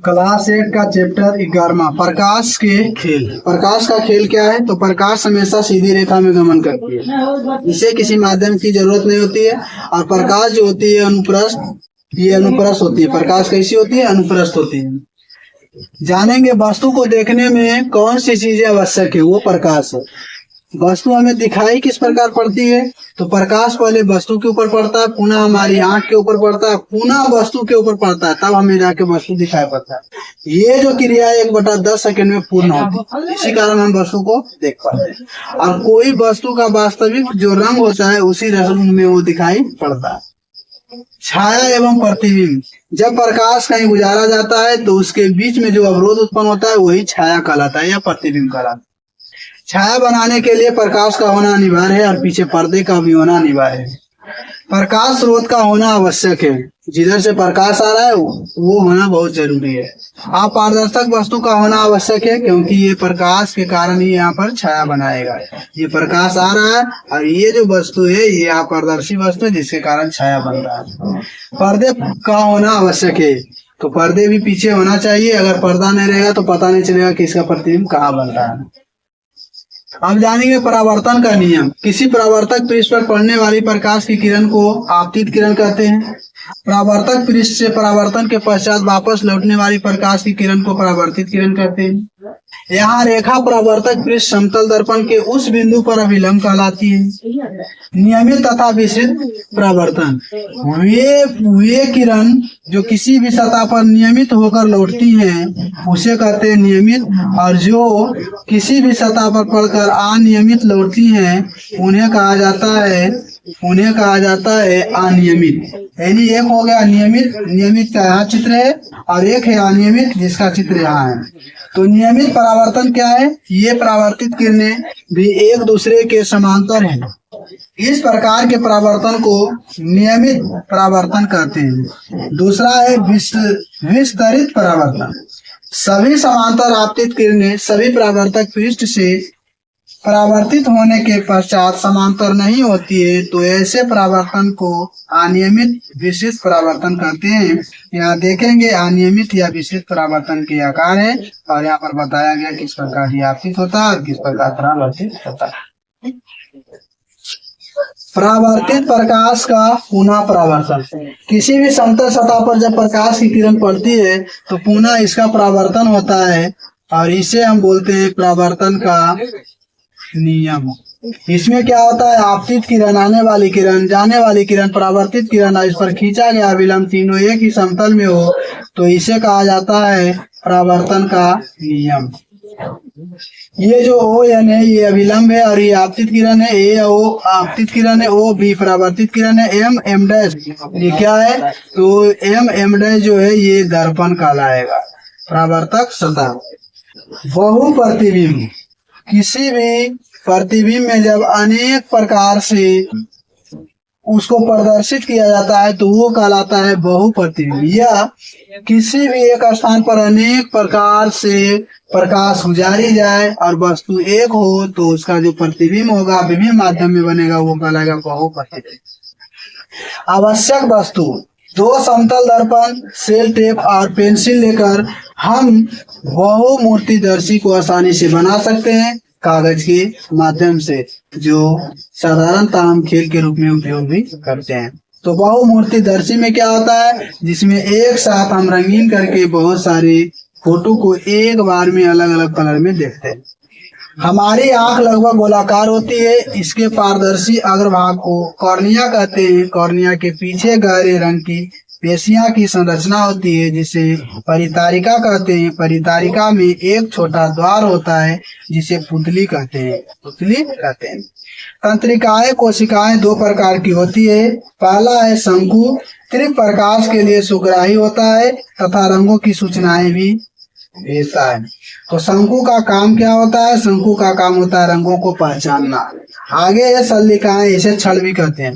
Class 8 का chapter 11वां प्रकाश के खेल। प्रकाश का खेल क्या है? तो प्रकाश हमेशा सीधी रेखा में गमन करती है, इसे किसी माध्यम की जरूरत नहीं होती है। और प्रकाश जो होती है अनुप्रस्थ, ये अनुप्रस्थ होती है। प्रकाश कैसी होती है? अनुप्रस्थ होती है। जानेंगे वस्तु को देखने में कौन सी चीजें आवश्यक है, वो प्रकाश है। वस्तु हमें दिखाई किस प्रकार पड़ती है? तो प्रकाश पहले वस्तु के ऊपर पड़ता है, पुनः हमारी आंख के ऊपर पड़ता है, पुनः वस्तु के ऊपर पड़ता है, तब हमें जाके वस्तु दिखाई पड़ता है। ये जो क्रिया 1/10 सेकंड में पूर्ण होती है, इसी कारण हम वस्तु को देख पाते हैं। और कोई वस्तु का वास्तविक जो रंग होता है उसी रंग में वो दिखाई पड़ता है। छाया एवं प्रतिबिंब, जब प्रकाश कहीं गुजारा जाता है तो उसके बीच में जो अवरोध उत्पन्न होता है वही छाया कहलाता है या प्रतिबिंब कहलाता है। छाया बनाने के लिए प्रकाश का होना अनिवार्य है और पीछे पर्दे का भी होना अनिवार्य है। प्रकाश स्रोत का होना आवश्यक है, जिधर से प्रकाश आ रहा है वो होना बहुत जरूरी है। अपारदर्शक वस्तु का होना आवश्यक है, क्योंकि ये प्रकाश के कारण ही यहाँ पर छाया बनाएगा। ये प्रकाश आ रहा है और ये जो वस्तु है ये अपारदर्शी वस्तु है, जिसके कारण छाया बन रहा है। पर्दे का होना आवश्यक है, तो पर्दे भी पीछे होना चाहिए। अगर पर्दा नहीं रहेगा तो पता नहीं चलेगा कि इसका प्रतिबिंब कहाँ बन रहा है। अब जानेंगे परावर्तन का नियम। किसी परावर्तक पृष्ठ पर पड़ने वाली प्रकाश की किरण को आपतित किरण कहते हैं। परावर्तक पृष्ठ से परावर्तन के पश्चात वापस लौटने वाली प्रकाश की किरण को परावर्तित किरण कहते हैं। यहाँ रेखा परावर्तक पृष्ठ समतल दर्पण के उस बिंदु पर अभिलंब कहलाती है। नियमित तथा विस्तृत परावर्तन, वे किरण जो किसी भी सतह पर नियमित होकर लौटती हैं उसे कहते हैं नियमित, और जो किसी भी सतह पर पड़कर अनियमित लौटती हैं उन्हें कहा जाता है अनियमित। यानी एक हो गया नियमित, नियमित का यहाँ चित्र है, और एक है अनियमित जिसका चित्र यहाँ है। तो नियमित परावर्तन क्या है? ये परावर्तित किरणें भी एक दूसरे के समांतर हैं। इस प्रकार के परावर्तन को नियमित परावर्तन कहते हैं। दूसरा है विस्तरित परावर्तन। सभी समांतर आपतित किरणें सभी परावर्तक पृष्ठ से परावर्तित होने के पश्चात समांतर नहीं होती है, तो ऐसे परावर्तन को अनियमित विशिष्ट परावर्तन कहते हैं। यहाँ देखेंगे अनियमित या विशिष्ट परावर्तन के आकार है, और यहाँ पर बताया गया किस प्रकार ये आपतित होता है और किस प्रकार परावर्तित होता है। परावर्तित प्रकाश का पुनः परावर्तन। किसी भी समतल सतह पर जब प्रकाश की किरण पड़ती है तो पुनः इसका परावर्तन होता है, और इसे हम बोलते हैं परावर्तन का नियम। इसमें क्या होता है? आपतित किरण, आने वाली किरण, जाने वाली किरण, परावर्तित किरण, इस पर खींचा गया अभिलंब तीनों एक ही समतल में हो तो इसे कहा जाता है परावर्तन का नियम। ये जो O N है ये अभिलंब है, और ये आपतित किरण है। A O आपतित किरण है, O B परावर्तित किरण है, M M डैश ये क्या है? तो M M डैश जो है ये दर्पण कहलाएगा, परावर्तक सतह। बहु प्रतिबिंब, किसी भी प्रतिबिंब में जब अनेक प्रकार से उसको प्रदर्शित किया जाता है तो वो कहलाता है बहु प्रतिबिंब। या किसी भी एक स्थान पर अनेक प्रकार से प्रकाश गुजारी जाए और वस्तु एक हो तो उसका जो प्रतिबिंब होगा विभिन्न माध्यम में बनेगा वो कहलाएगा बहु प्रतिबिंब। आवश्यक वस्तु, 2 समतल दर्पण, सेल टेप और पेंसिल लेकर हम बहुमूर्तिदर्शी को आसानी से बना सकते हैं कागज के माध्यम से, जो साधारणतः हम खेल के रूप में उपयोग भी करते हैं। तो बहुमूर्तिदर्शी में क्या होता है? जिसमें एक साथ हम रंगीन करके बहुत सारे फोटो को एक बार में अलग अलग कलर में देखते हैं। हमारी आंख लगभग गोलाकार होती है। इसके पारदर्शी अग्रभाग को कॉर्निया कहते हैं। कॉर्निया के पीछे गहरे रंग की पेशियां की संरचना होती है जिसे परितारिका कहते हैं। परितारिका में एक छोटा द्वार होता है जिसे पुतली कहते हैं। तंत्रिकाएं कोशिकाएं 2 प्रकार की होती है। पहला है शंकु, तीव्र प्रकाश के लिए सुग्राही होता है तथा रंगों की सूचनाएं भी भेजता है। तो शंकु का काम क्या होता है? शंकु का काम होता है रंगों को पहचानना। आगे ये सल्लिकाएं, इसे छड़ भी कहते हैं।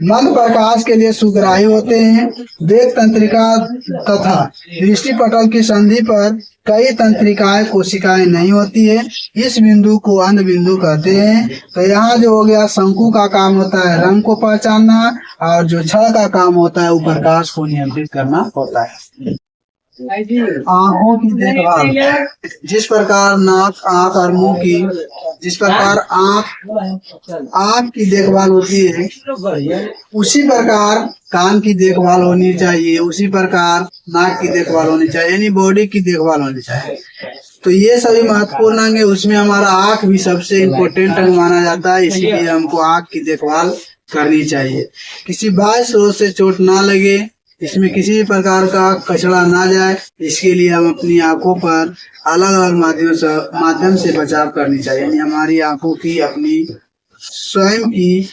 मंद प्रकाश के लिए सुग्राही होते हैं। देख तंत्रिका तथा दृष्टि पटल की संधि पर कई तंत्रिकाएं कोशिकाएं नहीं होती है। इस बिंदु को अंध बिंदु कहते हैं। तो यहाँ जो हो गया, शंकु का काम होता है रंग को पहचानना, और जो छड़ का काम होता है वो प्रकाश को नियंत्रित करना होता है। आंखों की देखभाल, जिस प्रकार नाक, आंख और मुंह की, जिस प्रकार आंख की देखभाल होती है, उसी प्रकार कान की देखभाल होनी चाहिए, उसी प्रकार नाक की देखभाल होनी चाहिए, यानी बॉडी की देखभाल होनी चाहिए। तो ये सभी महत्वपूर्ण अंग है, उसमें हमारा आंख भी सबसे इम्पोर्टेंट अंग माना जाता है, इसीलिए हमको आंख की देखभाल करनी चाहिए। किसी बाह्य स्रोत से चोट ना लगे, इसमें किसी भी प्रकार का कचरा ना जाए, इसके लिए हम अपनी आंखों पर अलग अलग माध्यम से बचाव करनी चाहिए, यानी हमारी आंखों की अपनी स्वयं की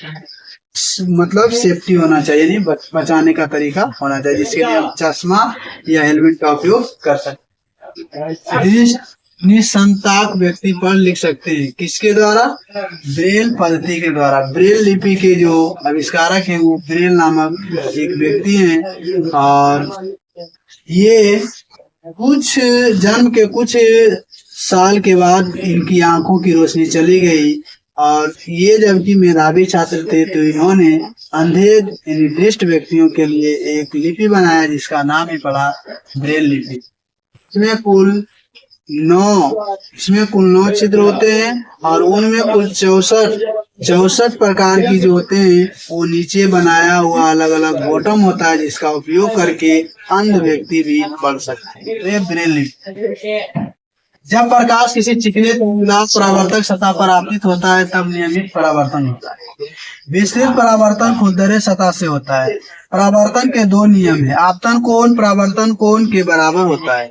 मतलब सेफ्टी होना चाहिए, यानी बचाने का तरीका होना चाहिए, जिसके लिए हम चश्मा या हेलमेट का उपयोग कर सकते हैं। निसंताक व्यक्ति पढ़ लिख सकते हैं, किसके द्वारा? ब्रेल पद्धति के द्वारा। ब्रेल लिपि के जो आविष्कारक हैं वो ब्रेल नामक एक व्यक्ति हैं, और ये कुछ जन्म के कुछ साल के बाद इनकी आंखों की रोशनी चली गई, और ये जबकि मेधावी छात्र थे, तो इन्होंने अंधे यानी दृष्ट व्यक्तियों के लिए एक लिपि बनाया, जिसका नाम ही पड़ा ब्रेल लिपि। इसमें कुल 9 छिद्र होते हैं, और उनमें कुल 64 प्रकार की जो होते हैं वो नीचे बनाया हुआ अलग अलग बॉटम होता है, जिसका उपयोग करके अंध व्यक्ति भी पढ़ सकते हैं। ये ब्रेल लिपि। जब प्रकाश किसी चिकने परावर्तक सतह पर आपतित होता है, तब नियमित परावर्तन होता है। विस्तृत परावर्तन खुरदरे सतह से होता है। परावर्तन के 2 नियम है। आपतन कोण परावर्तन कोण के बराबर होता है।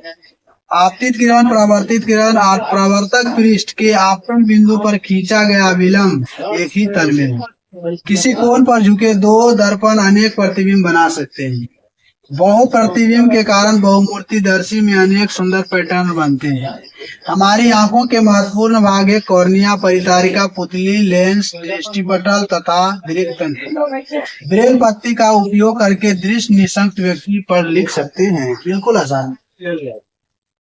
आपतित किरण, परावर्तित किरण और परावर्तक पृष्ठ के आपतन बिंदु पर खींचा गया विलंब एक ही तल में है। किसी कोण पर झुके 2 दर्पण अनेक प्रतिबिंब बना सकते हैं। बहु प्रतिबिंब के कारण बहुमूर्तिदर्शी में अनेक सुंदर पैटर्न बनते हैं। हमारी आंखों के महत्वपूर्ण भाग है कॉर्निया, परितारिका, पुतली, लेंस, दृष्टिपटल तथा दृक् तंत्र। ब्रेल पत्ती का उपयोग करके दृष्टि निशक्त व्यक्ति पढ़ लिख सकते हैं, बिल्कुल आसान।